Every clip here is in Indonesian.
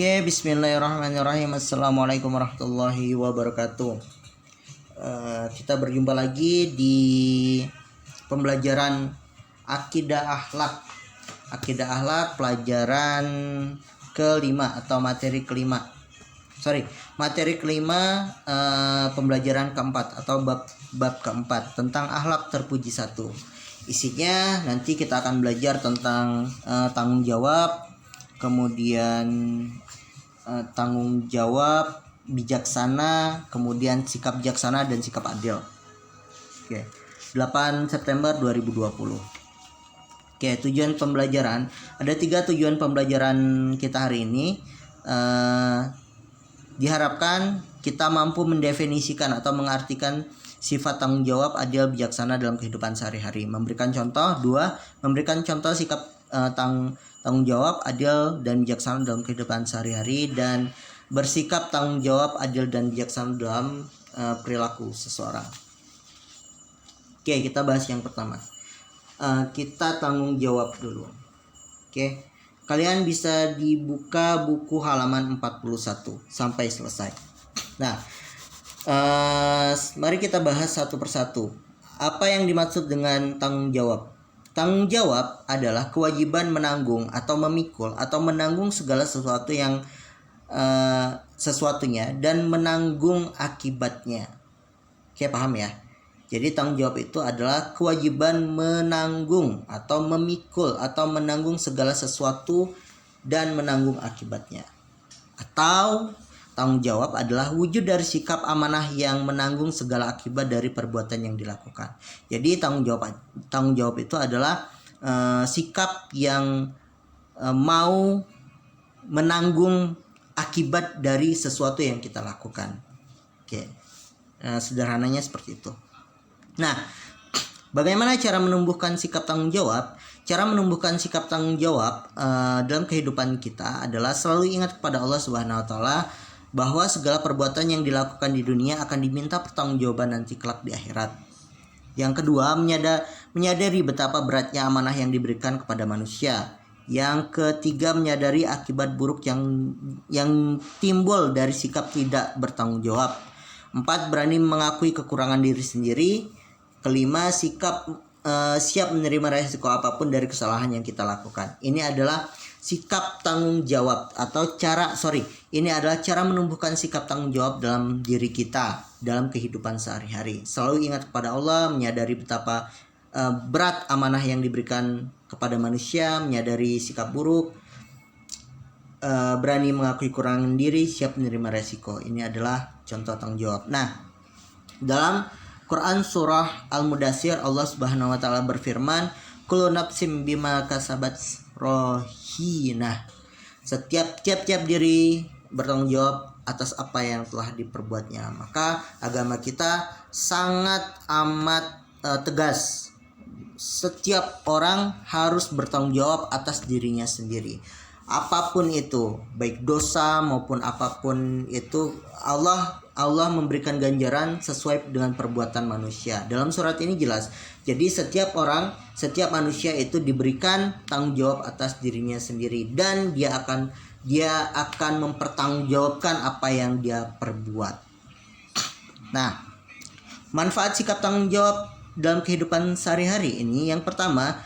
Oke, bismillahirrahmanirrahim. Assalamualaikum warahmatullahi wabarakatuh. Kita berjumpa lagi di pembelajaran Akidah Akhlak. Akidah Akhlak pelajaran kelima atau materi kelima. Materi kelima, pembelajaran keempat atau bab keempat tentang akhlak terpuji satu. Isinya nanti kita akan belajar tentang tanggung jawab, kemudian tanggung jawab, bijaksana, kemudian sikap bijaksana dan sikap adil. Oke. 8 September 2020. Oke, tujuan pembelajaran. Ada 3 tujuan pembelajaran kita hari ini. Diharapkan kita mampu mendefinisikan atau mengartikan sifat tanggung jawab, adil, bijaksana dalam kehidupan sehari-hari. Memberikan contoh. 2. Memberikan contoh sikap tanggung jawab, adil, dan bijaksana dalam kehidupan sehari-hari, dan bersikap tanggung jawab, adil, dan bijaksana dalam perilaku seseorang. Oke, kita bahas yang pertama. Kita tanggung jawab dulu. Oke, kalian bisa dibuka buku halaman 41 sampai selesai. Nah, mari kita bahas satu persatu. Apa yang dimaksud dengan tanggung jawab? Tanggung jawab adalah kewajiban menanggung atau memikul atau menanggung segala sesuatunya dan menanggung akibatnya. Oke, paham ya? Jadi tanggung jawab itu adalah kewajiban menanggung atau memikul atau menanggung segala sesuatu dan menanggung akibatnya. Atau tanggung jawab adalah wujud dari sikap amanah yang menanggung segala akibat dari perbuatan yang dilakukan. Jadi tanggung jawab itu adalah sikap yang mau menanggung akibat dari sesuatu yang kita lakukan. Oke, sederhananya seperti itu. Nah, bagaimana cara menumbuhkan sikap tanggung jawab? Cara menumbuhkan sikap tanggung jawab dalam kehidupan kita adalah selalu ingat kepada Allah Subhanahu wa taala bahwa segala perbuatan yang dilakukan di dunia akan diminta pertanggungjawaban nanti kelak di akhirat. Yang kedua, menyadari betapa beratnya amanah yang diberikan kepada manusia. Yang ketiga, menyadari akibat buruk yang timbul dari sikap tidak bertanggung jawab. 4, berani mengakui kekurangan diri sendiri. Kelima, siap menerima resiko apapun dari kesalahan yang kita lakukan. Ini adalah sikap tanggung jawab atau ini adalah cara menumbuhkan sikap tanggung jawab dalam diri kita dalam kehidupan sehari-hari. Selalu ingat kepada Allah, menyadari betapa berat amanah yang diberikan kepada manusia, menyadari sikap buruk, berani mengakui kekurangan diri, siap menerima resiko. Ini adalah contoh tanggung jawab. Nah, dalam Quran surah Al-Mudaththir, Allah Subhanahu wa taala berfirman, "Kullu nafsin bima kasabat rohinah." Tiap-tiap diri bertanggung jawab atas apa yang telah diperbuatnya. Maka agama kita sangat amat tegas. Setiap orang harus bertanggung jawab atas dirinya sendiri. Apapun itu, baik dosa maupun apapun itu, Allah memberikan ganjaran sesuai dengan perbuatan manusia. Dalam surat ini jelas. Jadi setiap manusia itu diberikan tanggung jawab atas dirinya sendiri, dan dia akan mempertanggungjawabkan apa yang dia perbuat. Nah, manfaat sikap tanggung jawab dalam kehidupan sehari-hari ini, yang pertama,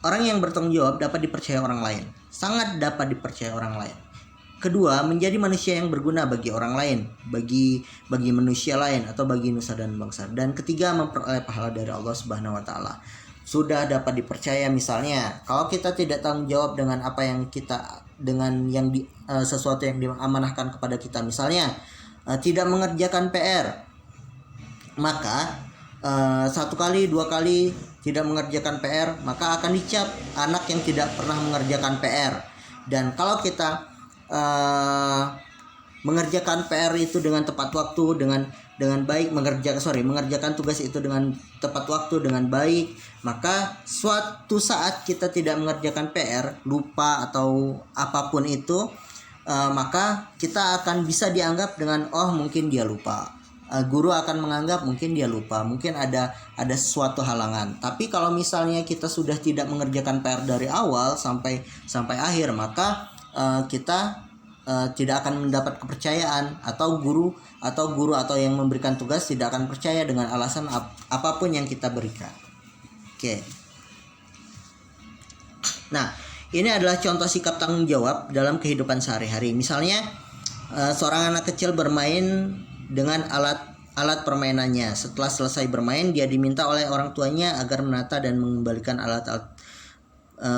orang yang bertanggung jawab dapat dipercaya orang lain. Sangat dapat dipercaya orang lain. Kedua, menjadi manusia yang berguna bagi orang lain, bagi manusia lain atau bagi nusa dan bangsa. Dan ketiga, memperoleh pahala dari Allah Subhanahu wa taala. Sudah dapat dipercaya, misalnya kalau kita tidak tanggung jawab dengan sesuatu yang diamanahkan kepada kita, misalnya tidak mengerjakan PR, maka 1 kali 2 kali tidak mengerjakan PR, maka akan dicap anak yang tidak pernah mengerjakan PR. Dan kalau kita mengerjakan PR itu dengan tepat waktu, dengan baik, mengerjakan tugas itu dengan tepat waktu, dengan baik, maka suatu saat kita tidak mengerjakan PR, lupa atau apapun itu, maka kita akan bisa dianggap dengan mungkin dia lupa. Guru akan menganggap mungkin dia lupa, mungkin ada sesuatu halangan. Tapi kalau misalnya kita sudah tidak mengerjakan PR dari awal sampai akhir, maka kita tidak akan mendapat kepercayaan, atau guru atau yang memberikan tugas tidak akan percaya dengan alasan apapun yang kita berikan. Oke. Nah, ini adalah contoh sikap tanggung jawab dalam kehidupan sehari-hari. Misalnya seorang anak kecil bermain dengan alat permainannya. Setelah selesai bermain, dia diminta oleh orang tuanya agar menata dan mengembalikan alat-alat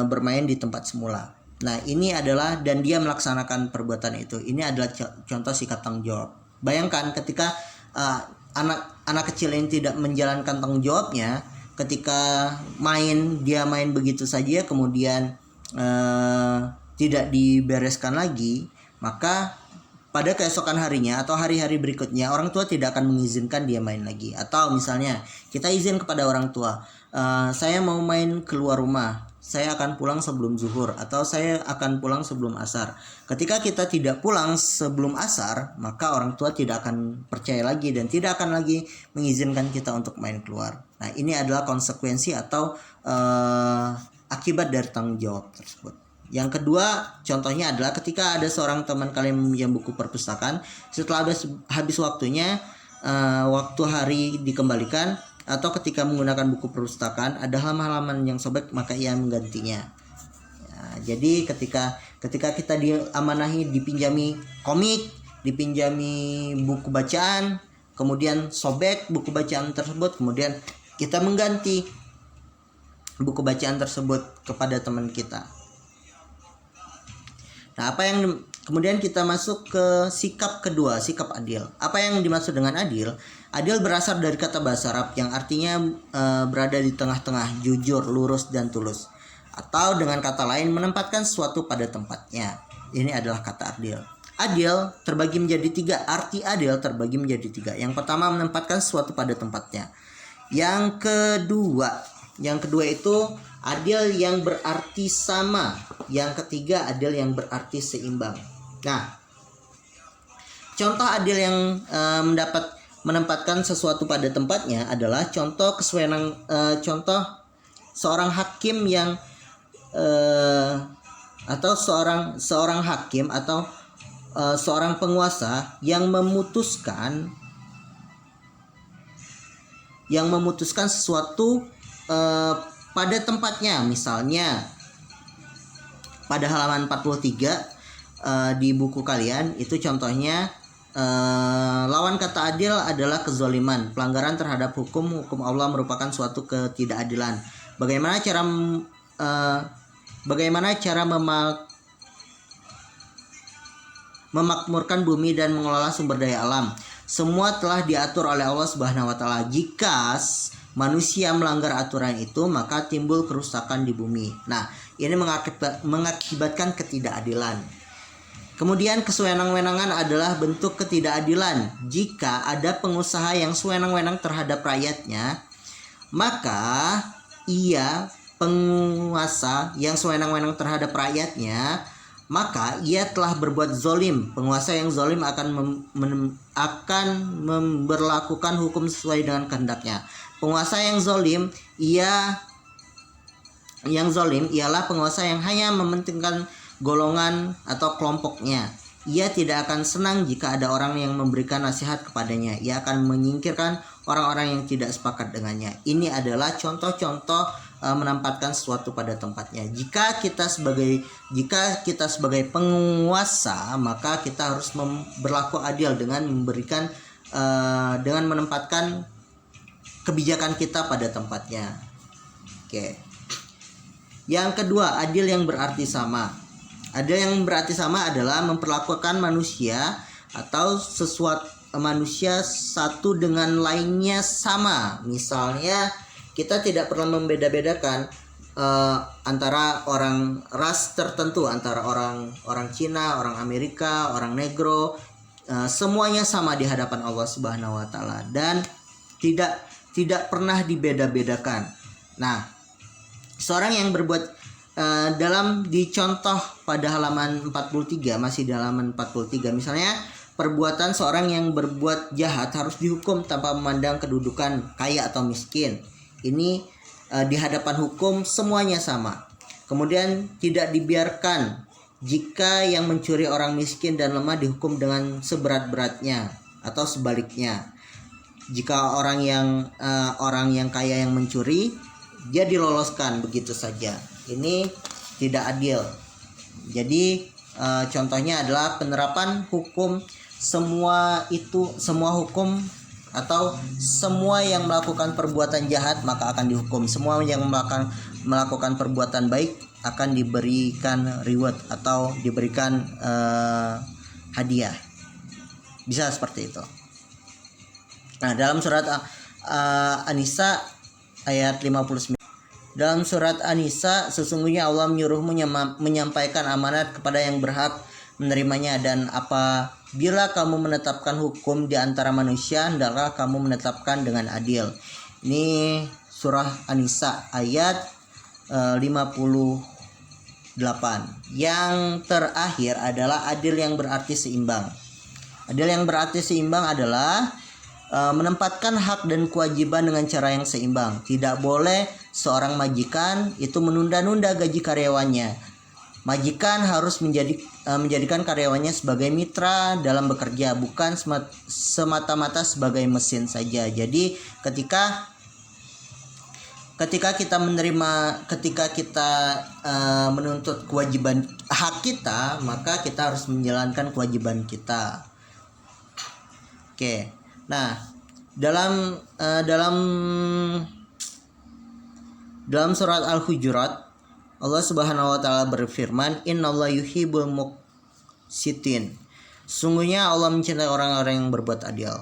bermain di tempat semula. Nah, ini adalah, dan dia melaksanakan perbuatan itu. Ini adalah contoh sikap tanggung jawab. Bayangkan ketika anak kecil ini tidak menjalankan tanggung jawabnya, ketika dia main begitu saja, kemudian tidak dibereskan lagi, maka pada keesokan harinya atau hari-hari berikutnya orang tua tidak akan mengizinkan dia main lagi. Atau misalnya kita izin kepada orang tua, saya mau main keluar rumah, saya akan pulang sebelum zuhur, atau saya akan pulang sebelum asar. Ketika kita tidak pulang sebelum asar, maka orang tua tidak akan percaya lagi dan tidak akan lagi mengizinkan kita untuk main keluar. Nah, ini adalah konsekuensi atau akibat dari tanggung jawab tersebut. Yang kedua, contohnya adalah ketika ada seorang teman kalian meminjam buku perpustakaan, setelah habis waktunya, waktu hari dikembalikan, atau ketika menggunakan buku perpustakaan ada halaman-halaman yang sobek, maka ia menggantinya. Ya, jadi ketika kita diamanahi dipinjami komik, dipinjami buku bacaan, kemudian sobek buku bacaan tersebut, kemudian kita mengganti buku bacaan tersebut kepada teman kita. Nah, kemudian kita masuk ke sikap kedua, sikap adil. Apa yang dimaksud dengan adil? Adil berasal dari kata bahasa Arab yang artinya berada di tengah-tengah, jujur, lurus, dan tulus. Atau dengan kata lain, menempatkan sesuatu pada tempatnya. Ini adalah kata adil. Adil terbagi menjadi 3. Arti adil terbagi menjadi 3. Yang pertama, menempatkan sesuatu pada tempatnya. Yang kedua itu adil yang berarti sama. Yang ketiga, adil yang berarti seimbang. Nah, contoh adil yang menempatkan sesuatu pada tempatnya adalah contoh seorang hakim yang atau seorang hakim atau seorang penguasa yang memutuskan sesuatu pada tempatnya. Misalnya pada halaman 43 di buku kalian itu contohnya, lawan kata adil adalah kezaliman. Pelanggaran terhadap hukum Allah merupakan suatu ketidakadilan. Bagaimana cara memakmurkan bumi dan mengelola sumber daya alam? Semua telah diatur oleh Allah Subhanahu wa taala. Jika manusia melanggar aturan itu, maka timbul kerusakan di bumi. Nah, ini mengakibatkan ketidakadilan. Kemudian kesewenang-wenangan adalah bentuk ketidakadilan. Jika ada pengusaha yang sewenang-wenang terhadap rakyatnya, maka penguasa yang sewenang-wenang terhadap rakyatnya, maka ia telah berbuat zolim. Penguasa yang zolim akan memberlakukan hukum sesuai dengan kehendaknya. Penguasa yang zolim ialah penguasa yang hanya mementingkan golongan atau kelompoknya. Ia tidak akan senang jika ada orang yang memberikan nasihat kepadanya. Ia akan menyingkirkan orang-orang yang tidak sepakat dengannya. Ini adalah contoh-contoh menempatkan sesuatu pada tempatnya. Jika kita sebagai penguasa, maka kita harus berlaku adil dengan menempatkan kebijakan kita pada tempatnya. Oke. Yang kedua, adil yang berarti sama. Adil yang berarti sama adalah memperlakukan manusia atau manusia satu dengan lainnya sama. Misalnya, kita tidak perlu membeda-bedakan antara orang ras tertentu, antara orang Cina, orang Amerika, orang negro, semuanya sama di hadapan Allah Subhanahu wa taala dan tidak pernah dibeda-bedakan. Nah, seorang yang berbuat dicontoh pada halaman 43, masih di halaman 43, misalnya perbuatan seorang yang berbuat jahat harus dihukum tanpa memandang kedudukan kaya atau miskin. Ini di hadapan hukum semuanya sama. Kemudian tidak dibiarkan Jika yang mencuri orang miskin dan lemah dihukum dengan seberat-beratnya, atau sebaliknya. Jika orang yang kaya yang mencuri, dia diloloskan begitu saja. Ini tidak adil. Jadi contohnya adalah penerapan hukum semua hukum atau semua yang melakukan perbuatan jahat maka akan dihukum. Semua yang melakukan perbuatan baik akan diberikan reward atau diberikan hadiah. Bisa seperti itu. Nah, dalam surat An-Nisa ayat 59. Dalam surat An-Nisa, sesungguhnya Allah menyuruhmu menyampaikan amanat kepada yang berhak menerimanya, dan apabila kamu menetapkan hukum di antara manusia, hendaklah kamu menetapkan dengan adil. Ini surah An-Nisa ayat 58. Yang terakhir adalah adil yang berarti seimbang. Adil yang berarti seimbang adalah menempatkan hak dan kewajiban dengan cara yang seimbang. Tidak boleh seorang majikan itu menunda-nunda gaji karyawannya. Majikan harus menjadikan karyawannya sebagai mitra dalam bekerja, bukan semata-mata sebagai mesin saja. Jadi ketika kita menuntut kewajiban hak kita, maka kita harus menjalankan kewajiban kita. Oke. Nah, dalam surat Al-Hujurat, Allah Subhanahu wa taala berfirman, "Innallaha yuhibbul muqsitin." Sungguhnya Allah mencintai orang-orang yang berbuat adil.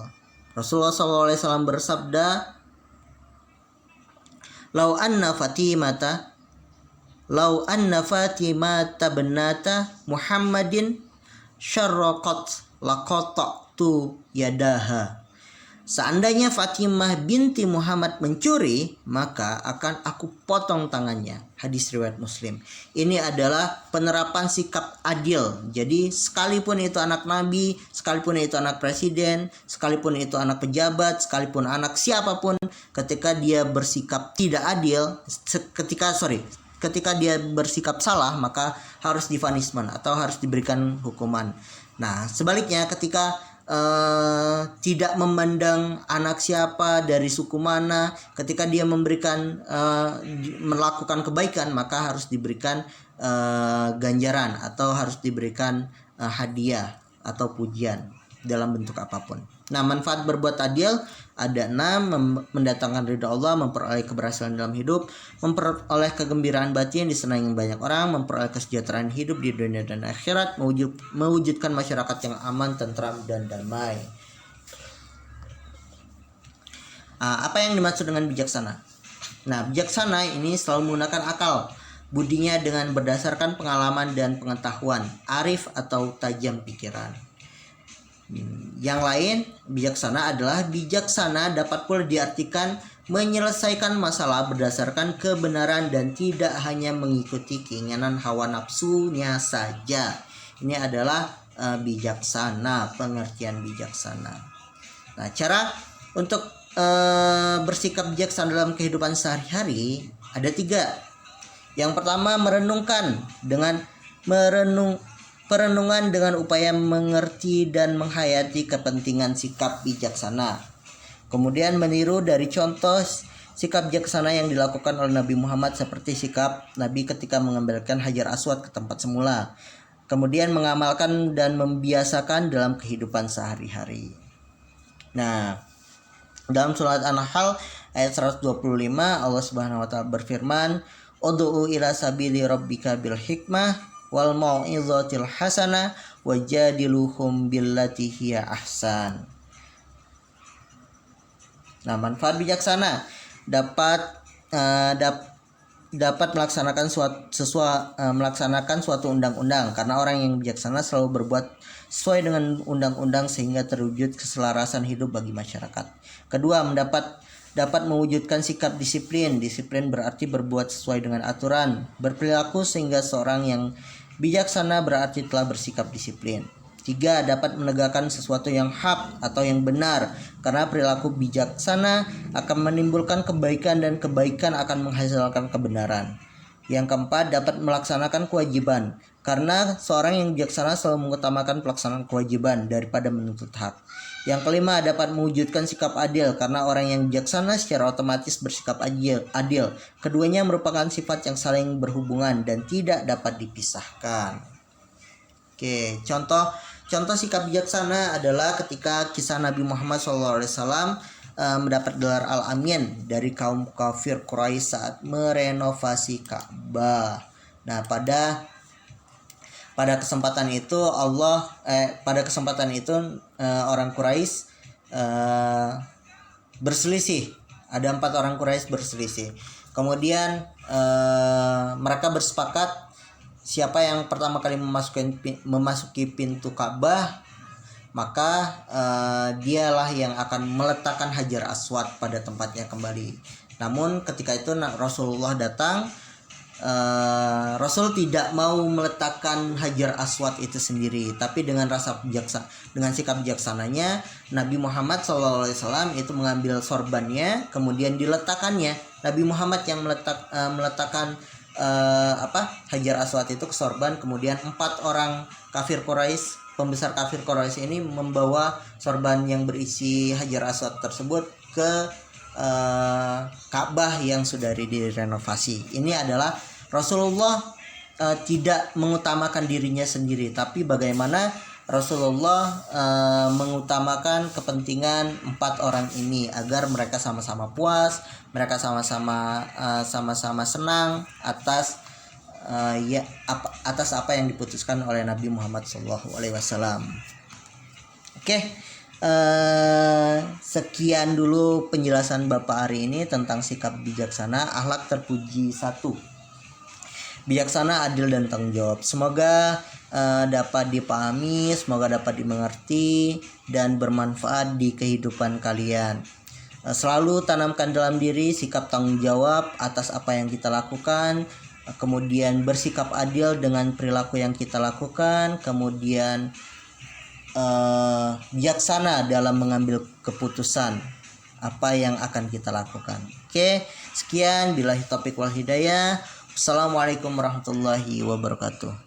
Rasulullah SAW bersabda, "Lau anna Fatimata bennata Muhammadin syarraqat laqata'tu yadaha." Seandainya Fatimah binti Muhammad mencuri, maka akan aku potong tangannya. Hadis riwayat Muslim. Ini adalah penerapan sikap adil. Jadi sekalipun itu anak nabi, sekalipun itu anak presiden, sekalipun itu anak pejabat, sekalipun anak siapapun, ketika dia bersikap tidak adil, ketika dia bersikap salah, maka harus divanismen atau harus diberikan hukuman. Nah, sebaliknya ketika tidak memandang anak siapa, dari suku mana, ketika dia melakukan kebaikan, maka harus diberikan ganjaran atau harus diberikan hadiah atau pujian dalam bentuk apapun. Nah, manfaat berbuat adil ada 6: mendatangkan ridha Allah, memperoleh keberhasilan dalam hidup, memperoleh kegembiraan batin disenangi banyak orang, memperoleh kesejahteraan hidup di dunia dan akhirat, mewujudkan masyarakat yang aman, tentram, dan damai. Apa yang dimaksud dengan bijaksana? Nah, bijaksana ini selalu menggunakan akal budinya dengan berdasarkan pengalaman dan pengetahuan, arif atau tajam pikiran. Yang lain, bijaksana adalah bijaksana dapat pula diartikan menyelesaikan masalah berdasarkan kebenaran dan tidak hanya mengikuti keinginan hawa nafsunya saja. Ini adalah bijaksana, pengertian bijaksana. Nah, cara untuk bersikap bijaksana dalam kehidupan sehari-hari ada 3. Yang pertama, perenungan dengan upaya mengerti dan menghayati kepentingan sikap bijaksana. Kemudian meniru dari contoh sikap bijaksana yang dilakukan oleh Nabi Muhammad, seperti sikap Nabi ketika mengembalikan Hajar Aswad ke tempat semula. Kemudian mengamalkan dan membiasakan dalam kehidupan sehari-hari. Nah, dalam surat An-Nahl ayat 125, Allah Subhanahu wa taala berfirman, "Ud'u ila sabili rabbika bil hikmah wal mau'izatil hasanah wajadiluhum billati hiya ahsan." Nah, manfaat bijaksana dapat melaksanakan suatu undang-undang, karena orang yang bijaksana selalu berbuat sesuai dengan undang-undang sehingga terwujud keselarasan hidup bagi masyarakat. Kedua, dapat mewujudkan sikap disiplin. Disiplin berarti berbuat sesuai dengan aturan, berperilaku sehingga seorang yang bijaksana berarti telah bersikap disiplin. 3, dapat menegakkan sesuatu yang hak atau yang benar, karena perilaku bijaksana akan menimbulkan kebaikan dan kebaikan akan menghasilkan kebenaran. Yang keempat, dapat melaksanakan kewajiban, karena seorang yang bijaksana selalu mengutamakan pelaksanaan kewajiban daripada menuntut hak. Yang kelima, dapat mewujudkan sikap adil karena orang yang bijaksana secara otomatis bersikap adil. Keduanya merupakan sifat yang saling berhubungan dan tidak dapat dipisahkan. Oke, contoh sikap bijaksana adalah ketika kisah Nabi Muhammad SAW mendapat gelar Al-Amin dari kaum kafir Quraisy saat merenovasi Ka'bah. Nah, pada kesempatan itu orang Quraisy berselisih. Ada 4 orang Quraisy berselisih. Kemudian mereka bersepakat siapa yang pertama kali memasuki pintu Ka'bah, maka dialah yang akan meletakkan Hajar Aswad pada tempatnya kembali. Namun ketika itu Rasulullah datang. Rasul tidak mau meletakkan Hajar Aswad itu sendiri, tapi dengan sikap bijaksananya Nabi Muhammad SAW itu mengambil sorbannya, kemudian diletakkannya. Nabi Muhammad yang meletakkan Hajar Aswad itu ke sorban, kemudian 4 orang kafir Quraisy, pembesar kafir Quraisy ini membawa sorban yang berisi Hajar Aswad tersebut ke Ka'bah yang sudah direnovasi. Ini adalah Rasulullah tidak mengutamakan dirinya sendiri, tapi bagaimana Rasulullah mengutamakan kepentingan 4 orang ini agar mereka sama-sama puas, mereka sama-sama senang atas apa yang diputuskan oleh Nabi Muhammad SAW. Oke. Sekian dulu penjelasan Bapak hari ini tentang sikap bijaksana. Akhlak terpuji 1, bijaksana, adil, dan tanggung jawab. Semoga dapat dipahami, semoga dapat dimengerti dan bermanfaat di kehidupan kalian. Selalu tanamkan dalam diri sikap tanggung jawab atas apa yang kita lakukan, kemudian bersikap adil dengan perilaku yang kita lakukan, kemudian bijaksana dalam mengambil keputusan apa yang akan kita lakukan. Oke, sekian, billahi taufiq wal hidayah. Assalamualaikum warahmatullahi wabarakatuh.